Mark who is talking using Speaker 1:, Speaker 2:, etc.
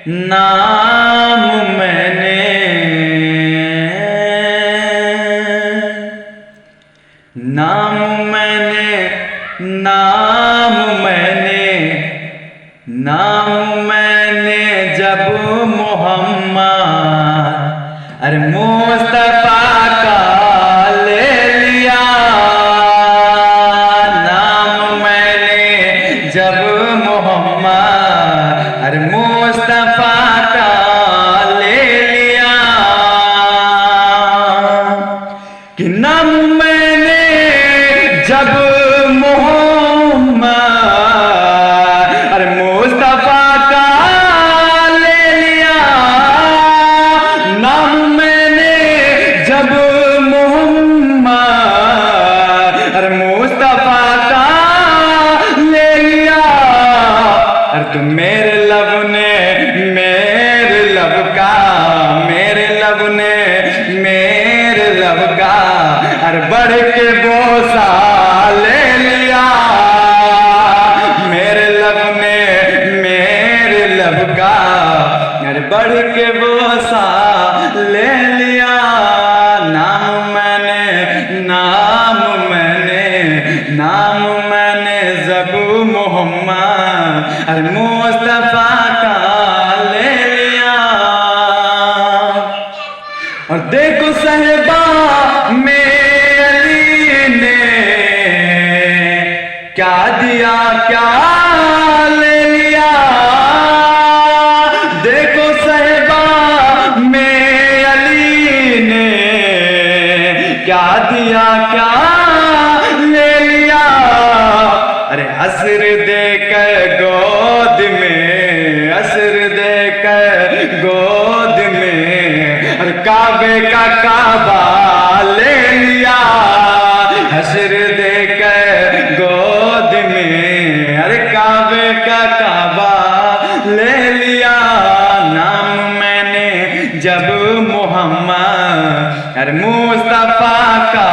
Speaker 1: नाम मैंने नाम मैंने नाम मैंने नाम मैंने जब मोहम्मद अरे मुस्तफा का ले लिया। नाम मैंने जब मोहम्मद अरे मुस्तफा का ले लिया कि नाम मैंने जब मोहम्मद अरे मुस्तफा का ले लिया। नाम मैंने जब मोहम्मद अरे मुस्तफा का ले लिया। अरे तो मेरे लब ने मेरे लब का मेरे लब ने मेरे लब का अरे बढ़ के बोसा ले लिया। मेरे लब ने मेरे लब का अरे बढ़ के बोसा ले लिया। नाम मैंने नाम मैंने नाम मैंने जब मोहम्मद अरे मुस्तफा का ले लिया। और देखो साहिबा क्या दिया क्या ले लिया। देखो साहिबा में अली ने क्या दिया क्या ले लिया। अरे असर देकर गोद में असर देकर गोद में और काबे का काबा ले लिया। हसर देकर गोद में अरे काबे का काबा ले लिया। नाम मैंने जब मोहम्मद अरे मुस्तफा का